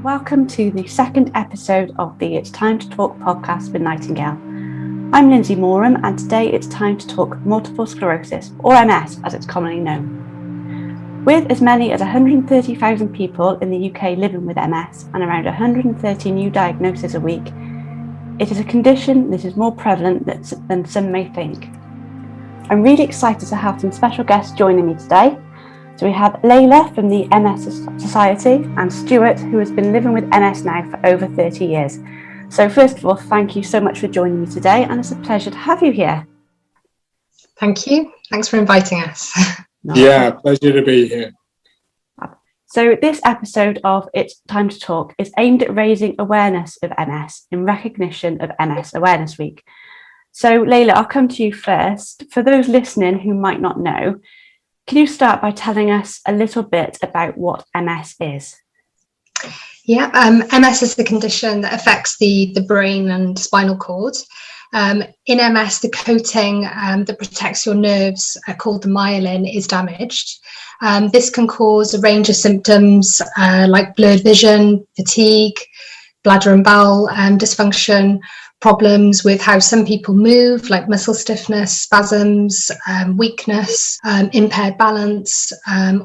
Welcome to the second episode of the It's Time to Talk podcast with Nightingale. I'm Lindsay Morham, and today it's time to talk multiple sclerosis, or MS as it's commonly known. With as many as 130,000 people in the UK living with MS and around 130 new diagnoses a week, it is a condition that is more prevalent than some may think. I'm really excited to have some special guests joining me today. So we have Leila from the MS Society and Stuart, who has been living with MS now for over 30 years. So first of all, thank you so much for joining me today, and it's a pleasure to have you here. Thank you. Thanks for inviting us. Pleasure to be here. So this episode of It's Time to Talk is aimed at raising awareness of MS in recognition of MS Awareness Week. So Leila, I'll come to you first. For those listening who might not know, can you start by telling us a little bit about what MS is? MS is the condition that affects the brain and spinal cord. In MS, the coating that protects your nerves, called the myelin, is damaged. This can cause a range of symptoms like blurred vision, fatigue, bladder and bowel dysfunction, problems with how some people move, like muscle stiffness, spasms, weakness, impaired balance,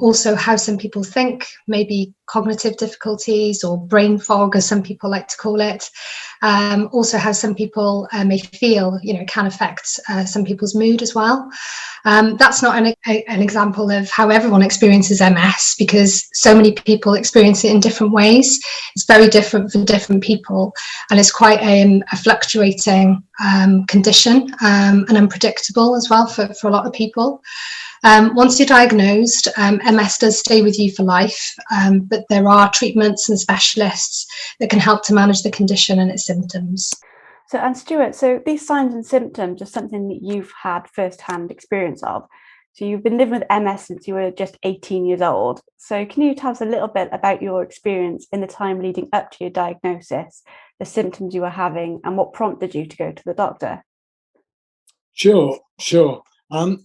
also how some people think, maybe cognitive difficulties or brain fog, as some people like to call it. Also how some people may feel, can affect some people's mood as well. That's not an example of how everyone experiences MS, because so many people experience it in different ways. It's very different for different people, and it's quite a fluctuating condition and unpredictable as well for a lot of people. Once you're diagnosed, MS does stay with you for life, but there are treatments and specialists that can help to manage the condition and its symptoms. And Stuart, so these signs and symptoms are something that you've had first-hand experience of. So you've been living with MS since you were just 18 years old. So can you tell us a little bit about your experience in the time leading up to your diagnosis, the symptoms you were having, and what prompted you to go to the doctor? Sure.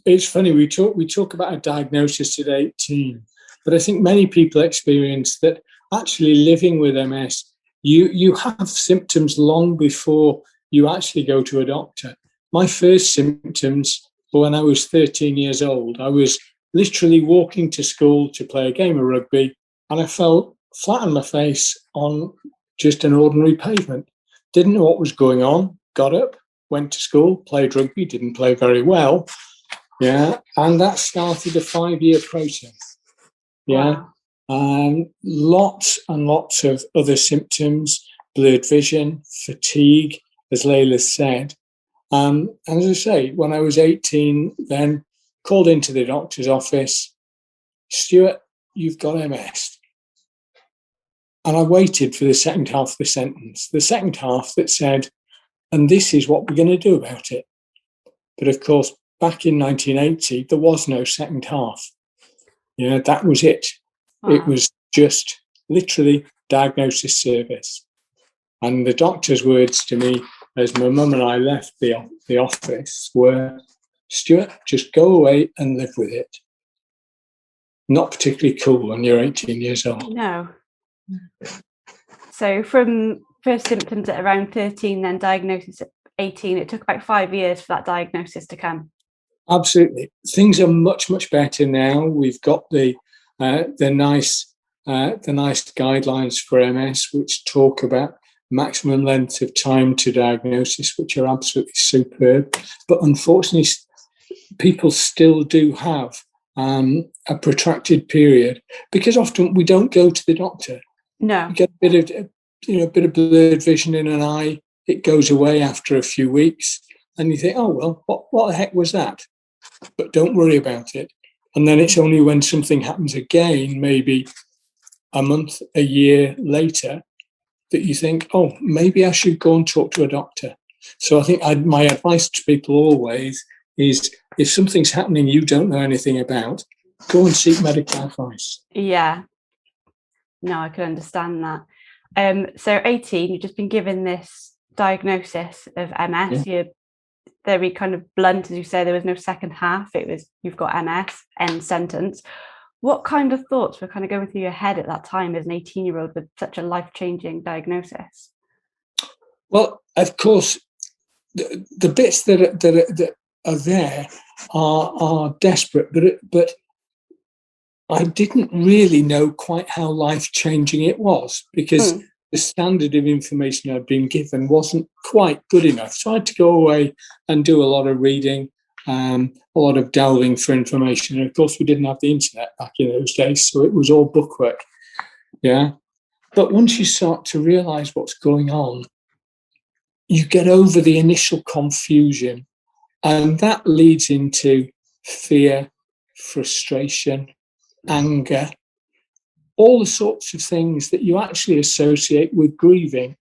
It's funny, we talk about a diagnosis at 18, but I think many people experience that actually living with MS, you have symptoms long before you actually go to a doctor. My first symptoms were when I was 13 years old. I was literally walking to school to play a game of rugby, and I fell flat on my face on just an ordinary pavement. Didn't know what was going on, got up, went to school, played rugby, didn't play very well. And that started a 5-year process. Wow. Lots and lots of other symptoms, blurred vision, fatigue, as Leila said. And as I say, when I was 18, then called into the doctor's office, Stuart, you've got MS. And I waited for the second half of the sentence, the second half that said, and this is what we're going to do about it. But of course, back in 1980, there was no second half. That was it. Wow. It was just literally diagnosis service. And the doctor's words to me, as my mum and I left the office, were, Stuart, just go away and live with it. Not particularly cool when you're 18 years old. No. So from first symptoms at around 13, then diagnosis at 18, it took about 5 years for that diagnosis to come. Absolutely. Things are much, much better now. We've got the nice guidelines for MS, which talk about maximum length of time to diagnosis, which are absolutely superb. But unfortunately, people still do have a protracted period, because often we don't go to the doctor. No. You get a bit of blurred vision in an eye. It goes away after a few weeks, and you think, oh well, what the heck was that? But don't worry about it. And then it's only when something happens again, maybe a month, a year later, that you think, oh, maybe I should go and talk to a doctor. So I think my advice to people always is, if something's happening you don't know anything about, go and seek medical advice. Yeah. No, I can understand that. So 18, you've just been given this diagnosis of MS. Yeah. You're very kind of blunt, as you say, there was no second half. It was, you've got MS, end sentence. What kind of thoughts were kind of going through your head at that time as an 18-year-old with such a life-changing diagnosis? Well, of course, the bits that are there are desperate, but I didn't really know quite how life-changing it was, because the standard of information I'd been given wasn't quite good enough. So I had to go away and do a lot of reading, a lot of delving for information. And of course, we didn't have the internet back in those days, so it was all bookwork. Yeah. But once you start to realise what's going on, you get over the initial confusion, and that leads into fear, frustration, anger, all the sorts of things that you actually associate with grieving.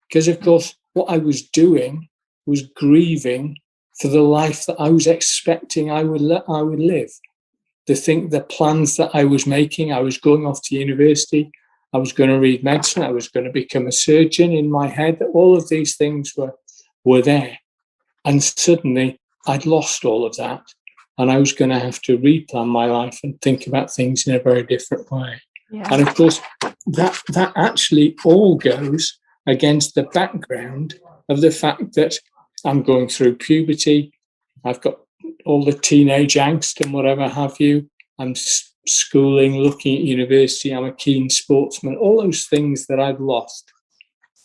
Because, of course, what I was doing was grieving for the life that I was expecting I would live. The plans that I was making, I was going off to university, I was going to read medicine, I was going to become a surgeon in my head. All of these things were there. And suddenly I'd lost all of that. And I was going to have to replan my life and think about things in a very different way. Yeah. And of course, that actually all goes against the background of the fact that I'm going through puberty. I've got all the teenage angst and whatever have you. I'm schooling, looking at university. I'm a keen sportsman. All those things that I've lost.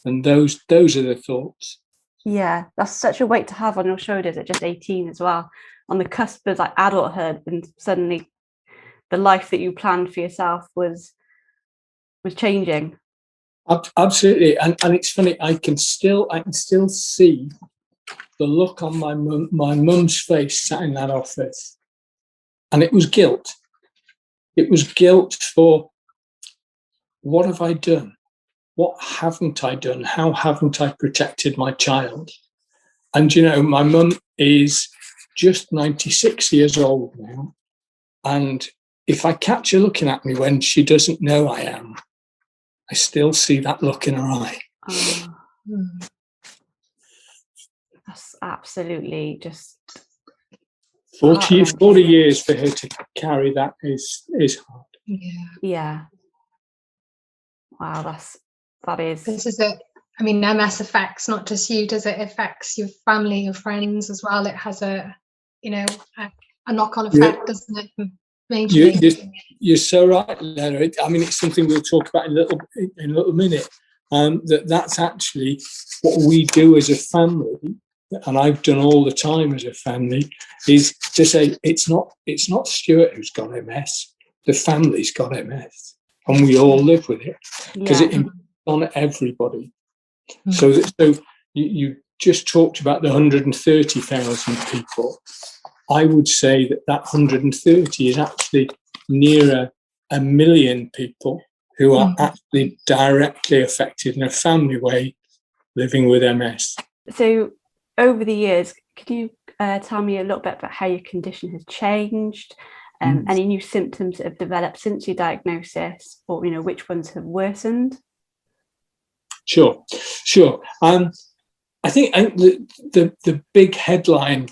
And those are the thoughts. Yeah, that's such a weight to have on your shoulders at just 18 as well, on the cusp of like adulthood, and suddenly the life that you planned for yourself was changing. Absolutely, and it's funny. I can still see the look on my mum's face sat in that office, and it was guilt. It was guilt for, what have I done? What haven't I done? How haven't I protected my child? And, you know, my mum is just 96 years old now. And if I catch her looking at me when she doesn't know I am, I still see that look in her eye. That's absolutely just 40 years for her to carry that is hard. Yeah. Wow, that is. This is it. I mean, MS affects not just you, does it? It affects your family, your friends as well. It has a knock-on effect, doesn't it? You're so right, Leila. I mean, it's something we'll talk about in a little minute. That's actually what we do as a family, and I've done all the time as a family, is to say it's not Stuart who's got MS. The family's got MS, and we all live with it because it impacts on everybody. So you just talked about the 130,000 people. I would say that 130 is actually nearer 1 million people who are actually directly affected in a family way living with MS. So over the years, could you tell me a little bit about how your condition has changed, any new symptoms that have developed since your diagnosis, or, you know, which ones have worsened? Sure. I think the big headline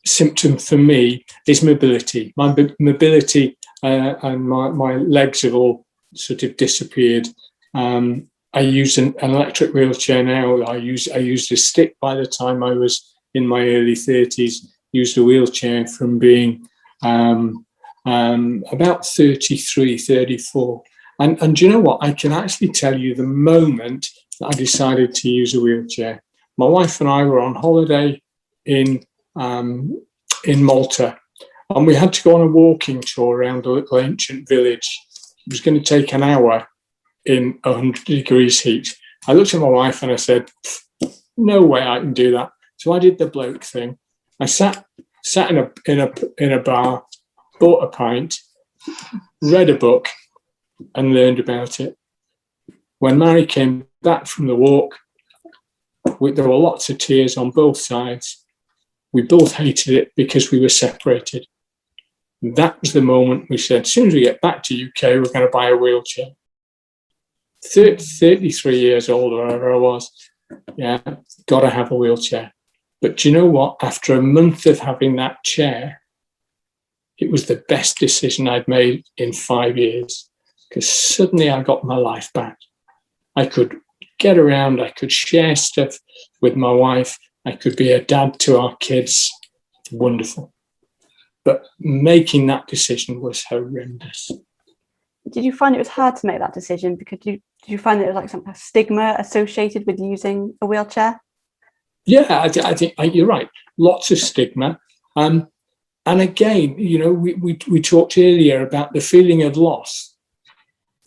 symptom for me is mobility. My mobility and my legs have all sort of disappeared. I use an electric wheelchair now. I used a stick by the time I was in my early 30s. Used a wheelchair from being about 33, 34. And do you know what? I can actually tell you the moment that I decided to use a wheelchair. My wife and I were on holiday in Malta, and we had to go on a walking tour around a little ancient village. It was going to take an hour in 100 degrees heat. I looked at my wife and I said, "No way I can do that." So I did the bloke thing. I sat in a bar, bought a pint, read a book, and learned about it. When Mary came back from the walk, there were lots of tears on both sides. We both hated it because we were separated. That was the moment we said, as soon as we get back to UK, we're going to buy a wheelchair. 33 years old, or whatever I was, got to have a wheelchair. But do you know what? After a month of having that chair, it was the best decision I'd made in 5 years, because suddenly I got my life back. I could get around, I could share stuff with my wife, I could be a dad to our kids. Wonderful. But making that decision was horrendous. Did you find it was hard to make that decision? Because did you find that there was like some stigma associated with using a wheelchair? Yeah, I think you're right. Lots of stigma. And again, we talked earlier about the feeling of loss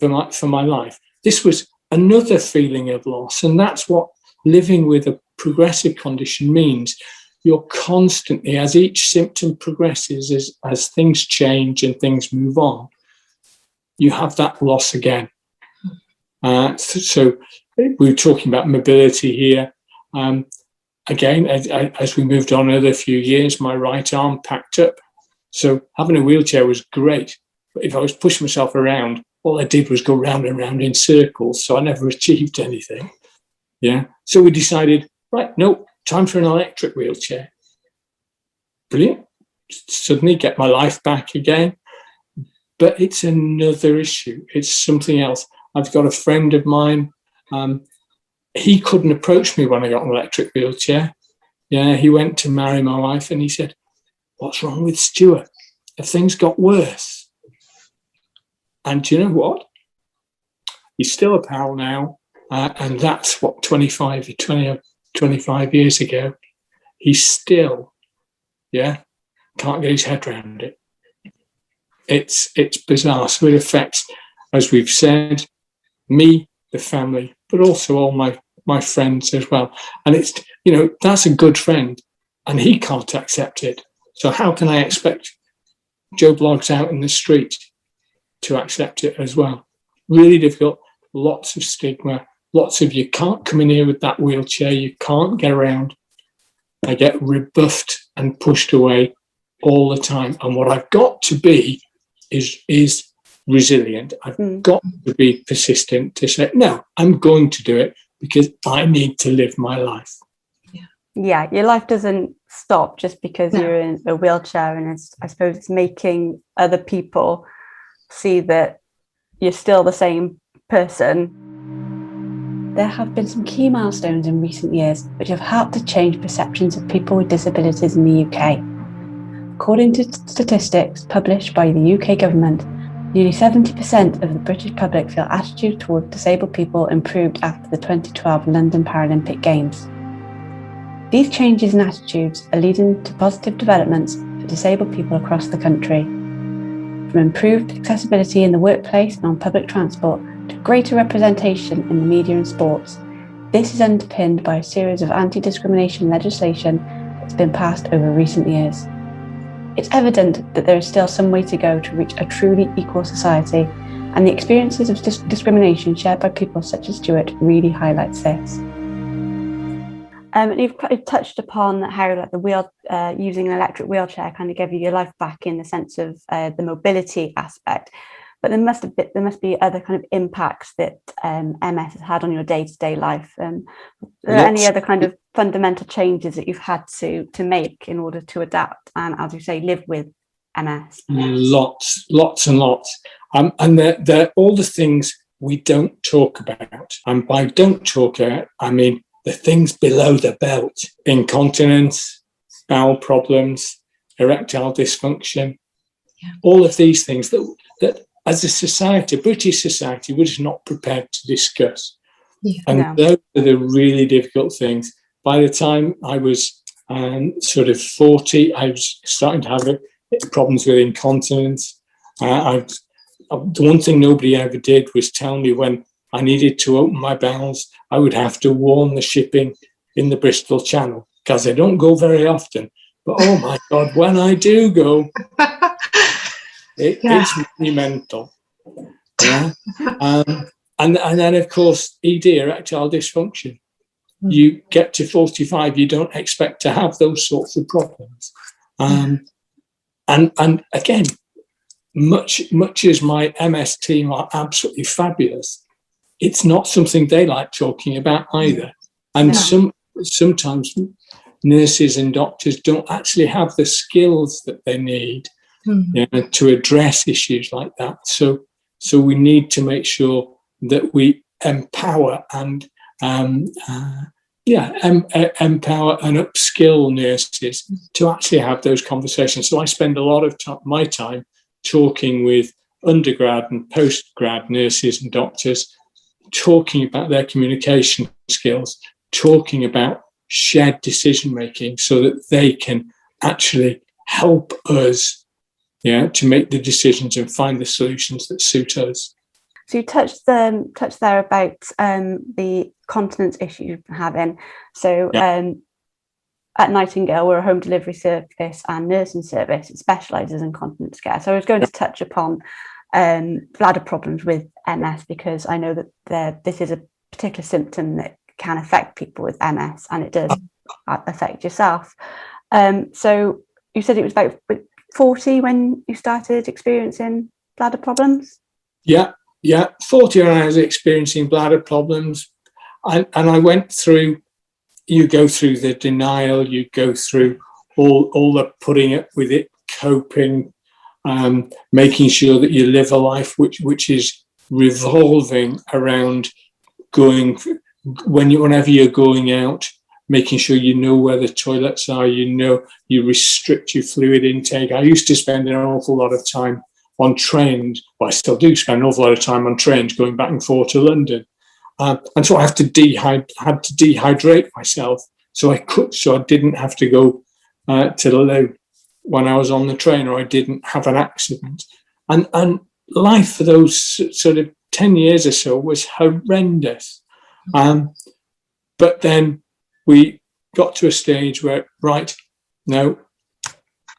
for my life. This was another feeling of loss. And that's what living with a progressive condition means. You're constantly, as each symptom progresses, as things change and things move on, you have that loss again. So we were talking about mobility here. Again, as we moved on another few years, my right arm packed up. So having a wheelchair was great. But if I was pushing myself around, all I did was go round and round in circles. So I never achieved anything. Yeah. So we decided, right, no, time for an electric wheelchair. Brilliant. Suddenly get my life back again. But it's another issue. It's something else. I've got a friend of mine. He couldn't approach me when I got an electric wheelchair. Yeah, he went to marry my wife and he said, "What's wrong with Stuart? Have things got worse?" And do you know what? He's still a pal now. And that's what, 25 years ago. He's still, can't get his head around it. It's bizarre. So it affects, as we've said, me, the family, but also all my friends as well. And it's, that's a good friend and he can't accept it. So how can I expect Joe Bloggs out in the street to accept it as well? Really difficult. Lots of stigma. Lots of, you can't come in here with that wheelchair. You can't get around. I get rebuffed and pushed away all the time. And what I've got to be is resilient. I've got to be persistent to say, no, I'm going to do it because I need to live my life. Yeah, your life doesn't stop just because you're in a wheelchair, and I suppose it's making other people see that you're still the same person. There have been some key milestones in recent years which have helped to change perceptions of people with disabilities in the UK. According to statistics published by the UK government, nearly 70% of the British public feel attitudes towards disabled people improved after the 2012 London Paralympic Games. These changes in attitudes are leading to positive developments for disabled people across the country. From improved accessibility in the workplace and on public transport to greater representation in the media and sports, this is underpinned by a series of anti-discrimination legislation that's been passed over recent years. It's evident that there is still some way to go to reach a truly equal society, and the experiences of discrimination shared by people such as Stuart really highlights this. You've touched upon how using an electric wheelchair kind of gave you your life back in the sense of the mobility aspect, but there must be other kind of impacts that MS has had on your day-to-day life. Are there any other kind of fundamental changes that you've had to make in order to adapt and, as you say, live with MS? Lots and lots. And they're all the things we don't talk about. And by don't talk about, I mean the things below the belt: incontinence, bowel problems, erectile dysfunction, all of these things that as a society, British society, we're just not prepared to discuss. Those are the really difficult things. By the time I was sort of 40, I was starting to have problems with incontinence. The one thing nobody ever did was tell me when I needed to open my bowels, I would have to warn the shipping in the Bristol Channel, because I don't go very often. But oh my God, when I do go, it's monumental. Yeah. And then, of course, ED, erectile dysfunction. You get to 45, you don't expect to have those sorts of problems. And again, much as my MS team are absolutely fabulous, it's not something they like talking about either. And sometimes nurses and doctors don't actually have the skills that they need to address issues like that. So we need to make sure that we empower and empower and upskill nurses to actually have those conversations. So I spend a lot of my time talking with undergrad and postgrad nurses and doctors, talking about their communication skills, talking about shared decision making, so that they can actually help us to make the decisions and find the solutions that suit us. So you touched there about the continence issue you're having. So at Nightingale, we're a home delivery service and nursing service. It specialises in continence care. So I was going to touch upon bladder problems with MS, because I know that this is a particular symptom that can affect people with MS, and it does affect yourself. So you said it was about 40 when you started experiencing bladder problems? Yeah, 40 when I was experiencing bladder problems. And I went through, you go through the denial, you go through all the putting up with it, coping, making sure that you live a life which is revolving around whenever you're going out, making sure you know where the toilets are, you restrict your fluid intake. I used to spend an awful lot of time on trains. Well, I still do spend an awful lot of time on trains going back and forth to London. And so I had to dehydrate myself so I didn't have to go to the loo when I was on the train, or I didn't have an accident. And life for those sort of 10 years or so was horrendous. But then we got to a stage where, no,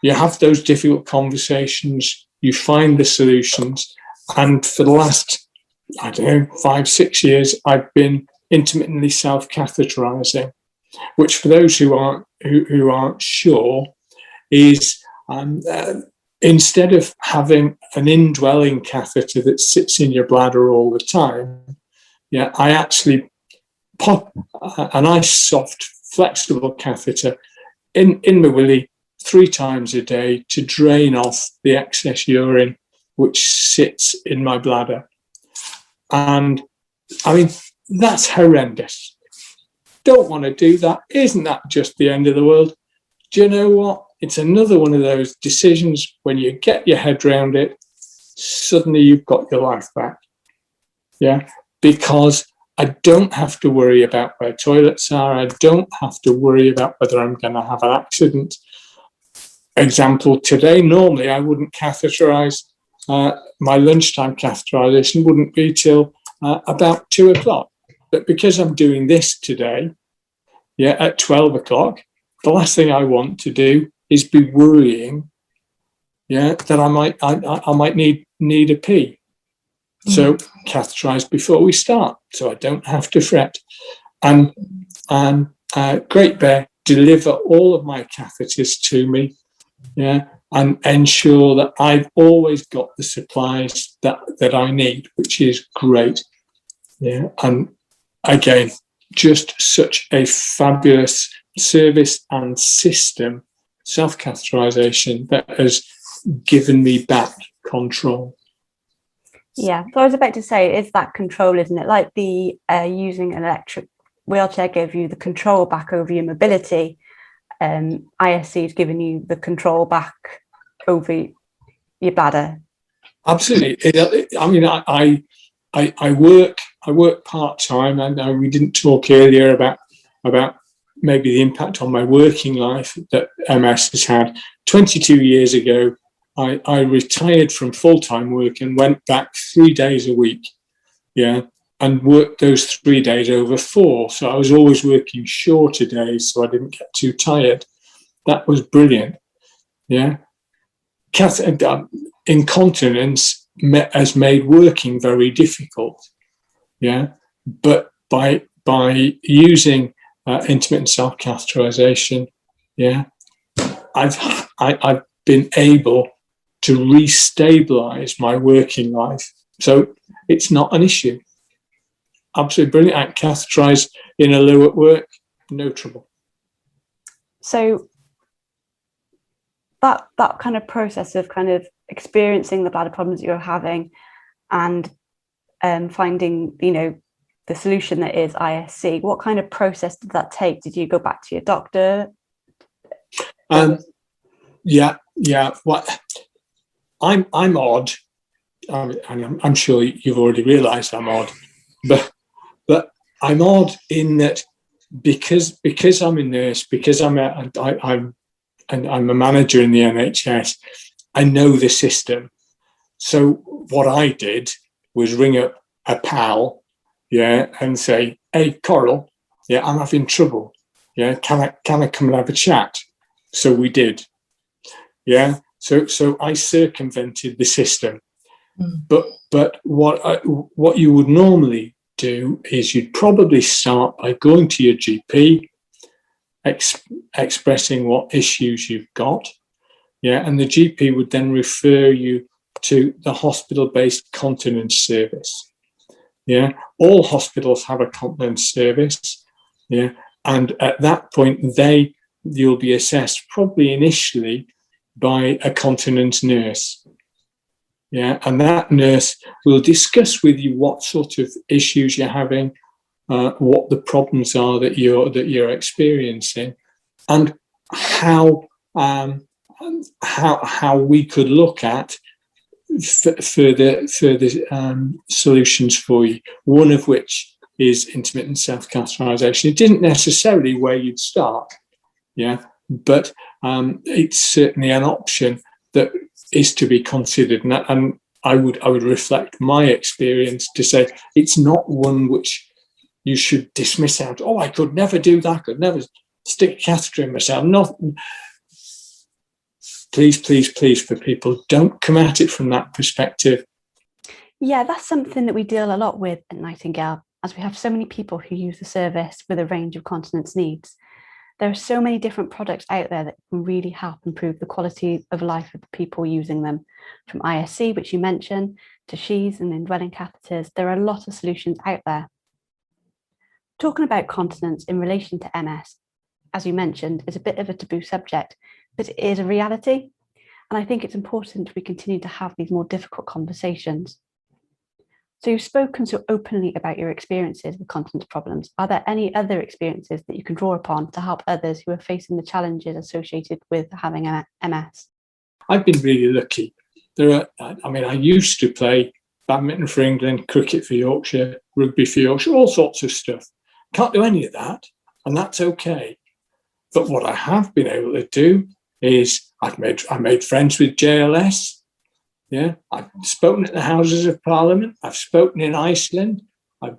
you have those difficult conversations, you find the solutions. And for the last, 5-6 years, I've been intermittently self-catheterizing, which for those who aren't sure is instead of having an indwelling catheter that sits in your bladder all the time, I actually pop a nice, soft, flexible catheter in my willy 3 times a day to drain off the excess urine which sits in my bladder. And that's horrendous. Don't want to do that. Isn't that just the end of the world? Do you know what? It's another one of those decisions when you get your head around it, suddenly you've got your life back. Because I don't have to worry about where toilets are. I don't have to worry about whether I'm going to have an accident. Example, today, normally I wouldn't catheterize. My lunchtime catheterization wouldn't be till about 2 o'clock. But because I'm doing this today, at 12 o'clock, the last thing I want to do is be worrying, that I might need a pee. So catheterize before we start, so I don't have to fret. And Great Bear deliver all of my catheters to me, and ensure that I've always got the supplies that I need, which is great. And again, just such a fabulous service and system, self-catheterization, that has given me back control. So I was about to say, it's that control, isn't it? Like the using an electric wheelchair gave you the control back over your mobility. ISC has given you the control back over your bladder. Absolutely. I work part-time, and we didn't talk earlier about maybe the impact on my working life that MS has had. 22 years ago, I retired from full-time work and went back 3 days a week, and worked those 3 days over 4. So I was always working shorter days so I didn't get too tired. That was brilliant. Incontinence has made working very difficult. But by using intermittent self-catheterization, I've been able to restabilize my working life. So it's not an issue. Absolutely brilliant. I catheterize in a loo at work, no trouble. So that kind of process of kind of experiencing the bladder problems that you're having and finding, the solution that is ISC, what kind of process did that take? Did you go back to your doctor? Yeah. What I'm odd. I'm sure you've already realised I'm odd, but I'm odd in that because I'm a nurse, because I'm a manager in the NHS, I know the system. So what I did was ring up a pal, and say, "Hey, Coral, I'm having trouble. Can I come and have a chat?" So we did. So I circumvented the system. But what you would normally do is you'd probably start by going to your GP, expressing what issues you've got, and the GP would then refer you to the hospital-based continence service. All hospitals have a continence service, and at that point you'll be assessed probably initially by a continence nurse. And that nurse will discuss with you what sort of issues you're having, what the problems are that you're experiencing, and how we could look at further solutions for you. One of which is intermittent self-catheterization. It isn't necessarily where you'd start, but it's certainly an option that is to be considered, and I would reflect my experience to say it's not one which you should dismiss out. Oh, I could never do that. I could never stick a catheter in myself. Nothing. Please, for people, don't come at it from that perspective. Yeah, that's something that we deal a lot with at Nightingale, as we have so many people who use the service with a range of continence needs. There are so many different products out there that can really help improve the quality of life of the people using them. From ISC, which you mentioned, to sheaths and indwelling catheters, there are a lot of solutions out there. Talking about continence in relation to MS, as you mentioned, is a bit of a taboo subject, but it is a reality. And I think it's important we continue to have these more difficult conversations. So you've spoken so openly about your experiences with continence problems. Are there any other experiences that you can draw upon to help others who are facing the challenges associated with having MS? I've been really lucky. I used to play badminton for England, cricket for Yorkshire, rugby for Yorkshire, all sorts of stuff. Can't do any of that, and that's okay. But what I have been able to do is I made friends with JLS. I've spoken at the Houses of Parliament. I've spoken in Iceland. I've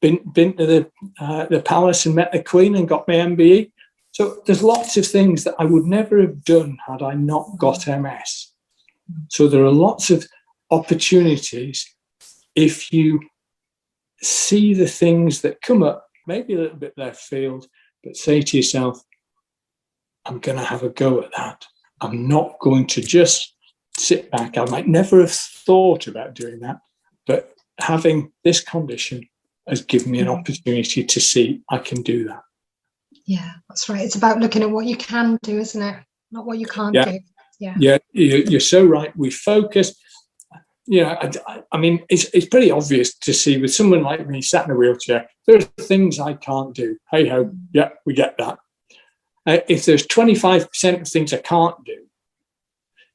been to the palace and met the Queen and got my MBE. So there's lots of things that I would never have done had I not got MS. So there are lots of opportunities if you see the things that come up, maybe a little bit left field, but say to yourself, I'm going to have a go at that. I'm not going to just sit back. I might never have thought about doing that, but having this condition has given me an opportunity to see I can do that. Yeah, that's right. It's about looking at what you can do, isn't it? Not what you can't do. Yeah, you're so right. We focus. I mean, it's pretty obvious to see with someone like me sat in a wheelchair, there are things I can't do. Hey ho, yeah, we get that. If there's 25% of things I can't do,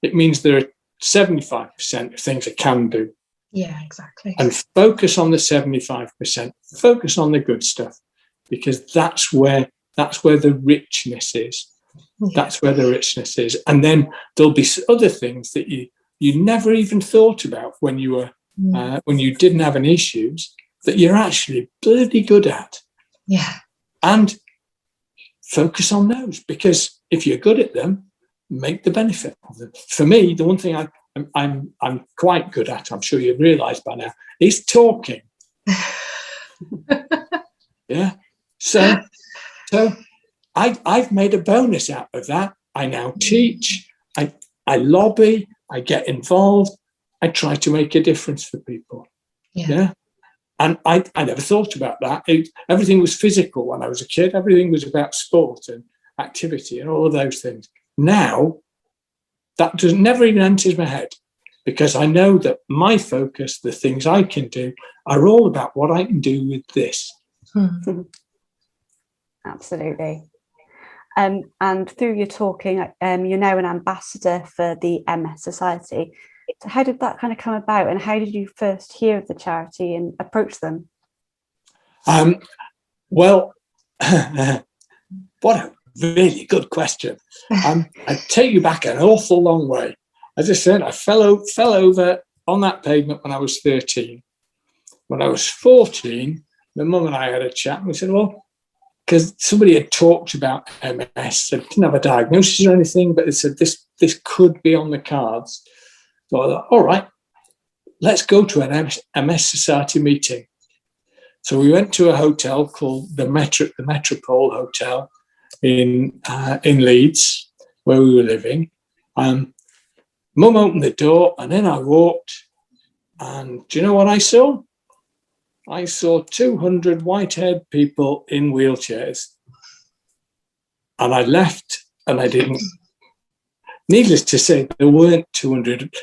it means there are 75% of things I can do. Yeah, exactly. And focus on the 75%. Focus on the good stuff, because that's where the richness is. Yeah. That's where the richness is. And then there'll be other things that you never even thought about when you were when you didn't have any issues that you're actually bloody good at. Yeah. And focus on those, because if you're good at them, make the benefit of them. For me, the one thing I'm quite good at, I'm sure you've realised by now, is talking. Yeah. So I've made a bonus out of that. I now teach, I lobby, I get involved, I try to make a difference for people. Yeah. And I never thought about that. Everything was physical when I was a kid. Everything was about sport and activity and all of those things. Now that never even enters my head, because I know that my focus, the things I can do, are all about what I can do with this. Absolutely. And through your talking, you're now an ambassador for the MS Society. So how did that kind of come about, and how did you first hear of the charity and approach them? Well, what a really good question. I take you back an awful long way. As I said, I fell over on that pavement when I was 13. When I was 14, my mum and I had a chat, and we said, well, because somebody had talked about MS, they didn't have a diagnosis or anything, but they said this could be on the cards. So I thought, all right, let's go to an MS Society meeting. So we went to a hotel called the Metropole Hotel in Leeds, where we were living. Mum opened the door, and then I walked, and do you know what I saw? I saw 200 white-haired people in wheelchairs. And I left, and I didn't. Needless to say, there weren't 200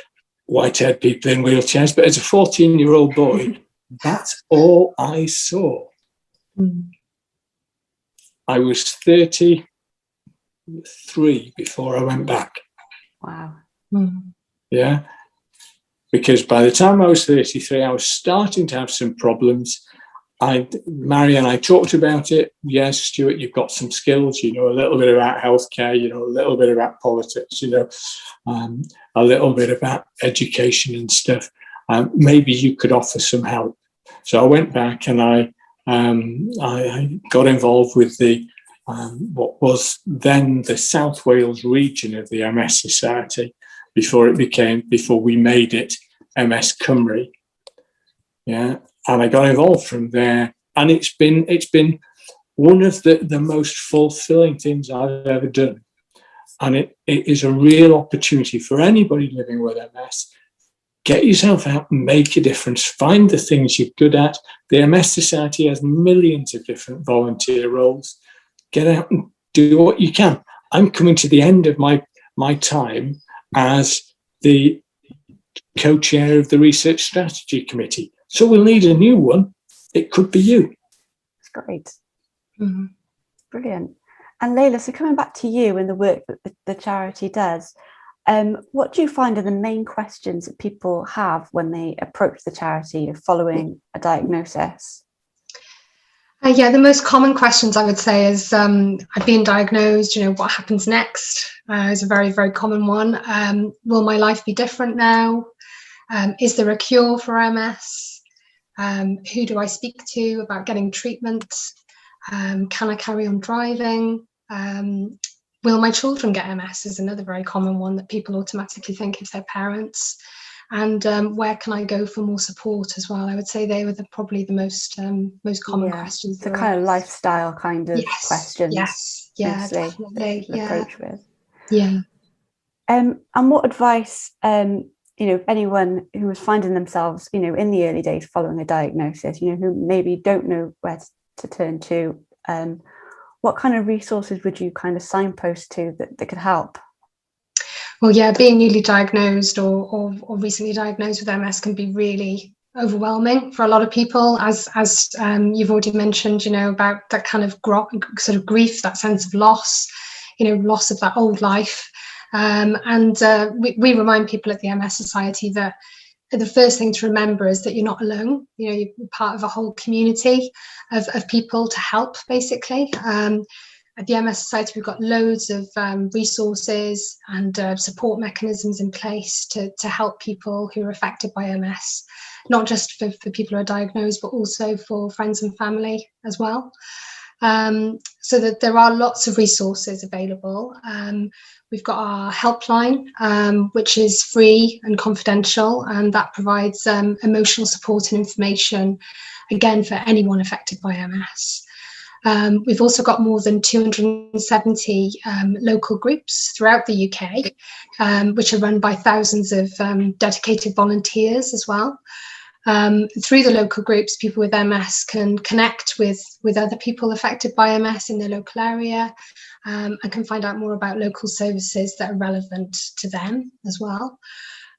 white-haired people in wheelchairs, but as a 14-year-old boy, that's all I saw. I was 33 before I went back. Wow. Yeah. Because by the time I was 33, I was starting to have some problems. Mary and I talked about it. Yes, Stuart, you've got some skills, you know, a little bit about healthcare, you know, a little bit about politics, you know, a little bit about education and stuff. Maybe you could offer some help. So I went back and I got involved with the what was then the South Wales region of the MS Society before we made it MS Cymru. Yeah, and I got involved from there, and it's been one of the most fulfilling things I've ever done, and it is a real opportunity for anybody living with MS. Get yourself out and make a difference. Find the things you're good at. The MS Society has millions of different volunteer roles. Get out and do what you can. I'm coming to the end of my time as the co-chair of the Research Strategy Committee. So we'll need a new one. It could be you. That's great. Mm-hmm. Brilliant. And Leila, so coming back to you and the work that the charity does, what do you find are the main questions that people have when they approach the charity following a diagnosis? Yeah, the most common questions I would say is, I've been diagnosed, you know, what happens next is a very, very common one. Will my life be different now? Is there a cure for MS? Who do I speak to about getting treatment? Can I carry on driving? Will my children get MS is another very common one that people automatically think of their parents. And where can I go for more support as well? I would say they were probably the most common questions. The kind of lifestyle kind of questions. Yes, yeah, definitely. Approach with. Yeah. And what advice, anyone who was finding themselves, in the early days following a diagnosis, who maybe don't know where to turn to, what kind of resources would you kind of signpost to that could help? Well, yeah, being newly diagnosed or recently diagnosed with MS can be really overwhelming for a lot of people, as you've already mentioned, about that kind of sort of grief, that sense of loss, loss of that old life. And we remind people at the MS Society that the first thing to remember is that you're not alone. You're part of a whole community of people to help, basically. At the MS Society, we've got loads of resources and support mechanisms in place to help people who are affected by MS, not just for people who are diagnosed, but also for friends and family as well. So that there are lots of resources available. We've got our helpline, which is free and confidential, and that provides emotional support and information, again, for anyone affected by MS. We've also got more than 270 local groups throughout the UK, which are run by thousands of dedicated volunteers as well. Through the local groups, people with MS can connect with other people affected by MS in their local area, and can find out more about local services that are relevant to them as well.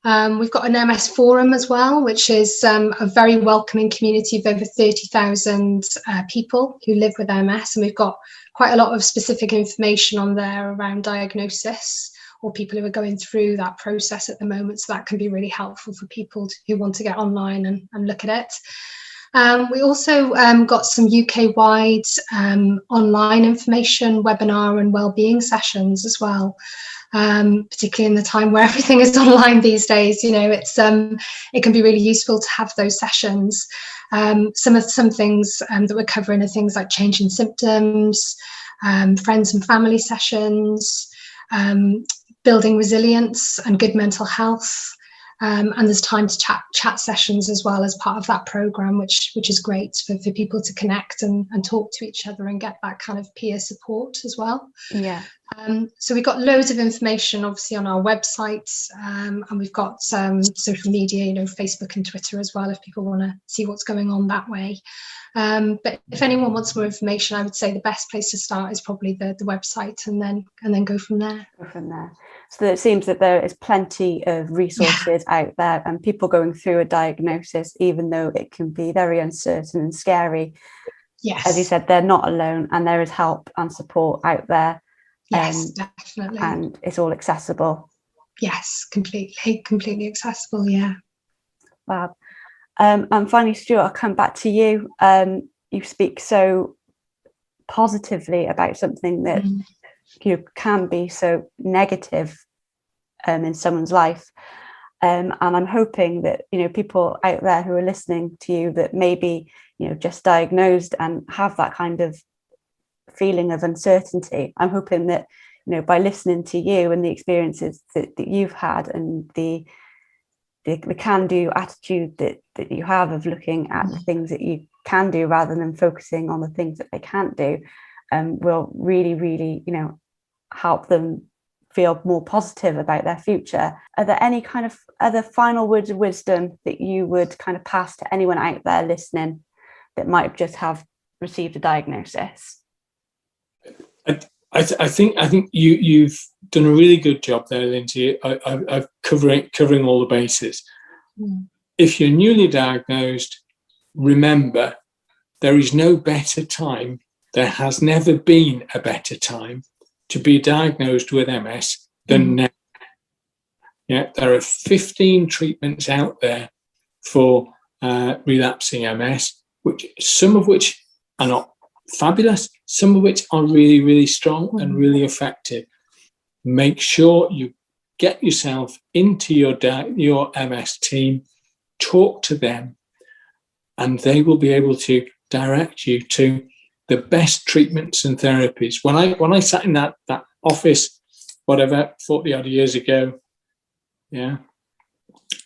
We've got an MS forum as well, which is a very welcoming community of over 30,000 people who live with MS, and we've got quite a lot of specific information on there around diagnosis or people who are going through that process at the moment, so that can be really helpful for people who want to get online and look at it. We also got some UK-wide online information, webinar and wellbeing sessions as well, particularly in the time where everything is online these days. You know, it can be really useful to have those sessions. Some things that we're covering are things like changing symptoms, friends and family sessions, building resilience and good mental health. And there's time to chat sessions as well as part of that programme, which is great for people to connect and talk to each other and get that kind of peer support as well. Yeah. So we've got loads of information, obviously, on our website, and we've got social media, you know, Facebook and Twitter as well, if people want to see what's going on that way. But if anyone wants more information, I would say the best place to start is probably the website, and then go from there. So it seems that there is plenty of resources out there, and people going through a diagnosis, even though it can be very uncertain and scary. Yes. As you said, they're not alone, and there is help and support out there. Yes, definitely. And it's all accessible. Yes, completely accessible, yeah. Fab. And finally, Stuart, I'll come back to you. You speak so positively about something that can be so negative in someone's life. And I'm hoping that, you know, people out there who are listening to you that maybe, you know, just diagnosed and have that kind of feeling of uncertainty, I'm hoping that, you know, by listening to you and the experiences that you've had and the can-do attitude that you have of looking at the things that you can do rather than focusing on the things that they can't do, will really, really, you know, help them feel more positive about their future. Are there any kind of other final words of wisdom that you would kind of pass to anyone out there listening that might just have received a diagnosis? I think you've done a really good job there, Lindsay. I've covering all the bases. If you're newly diagnosed, remember there is no better time. There has never been a better time to be diagnosed with MS than now. Yeah, there are 15 treatments out there for relapsing MS, some of which are not fabulous, some of which are really, really strong and really effective. Make sure you get yourself into your MS team, talk to them, and they will be able to direct you to the best treatments and therapies. When I sat in that office, 40 odd years ago, yeah,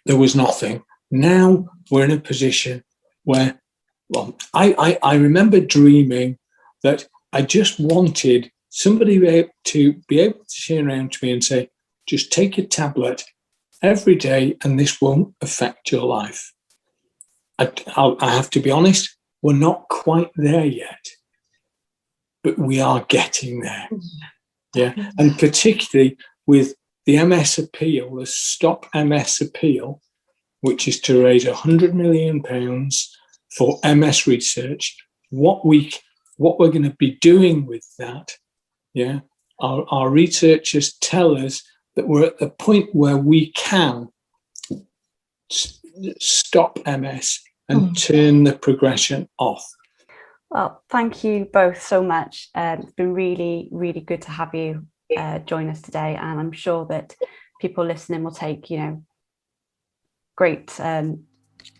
there was nothing. Now we're in a position where, well, I remember dreaming that I just wanted somebody to be able to turn around to me and say, just take a tablet every day and this won't affect your life. I have to be honest, we're not quite there yet, but we are getting there. Yeah, and particularly with the MS appeal, the Stop MS appeal, which is to raise £100 million for MS research. What we're going to be doing with that, yeah, our researchers tell us that we're at the point where we can stop MS and turn the progression off. Well, thank you both so much. It's been really, really good to have you join us today, and I'm sure that people listening will take, you know, great sense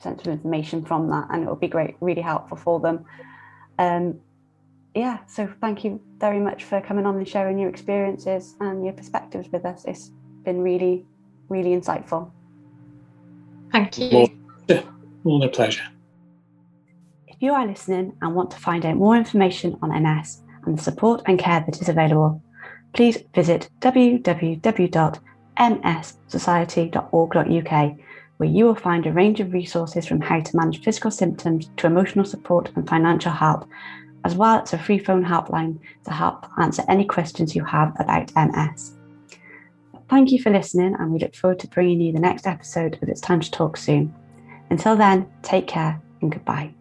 of information from that, and it will be great, really helpful for them. Yeah, so thank you very much for coming on and sharing your experiences and your perspectives with us. It's been really, really insightful. Thank you. All a pleasure. If you are listening and want to find out more information on MS and the support and care that is available, please visit www.mssociety.org.uk, where you will find a range of resources from how to manage physical symptoms to emotional support and financial help, as well as a free phone helpline to help answer any questions you have about MS. Thank you for listening, and we look forward to bringing you the next episode of It's Time to Talk soon. Until then, take care and goodbye.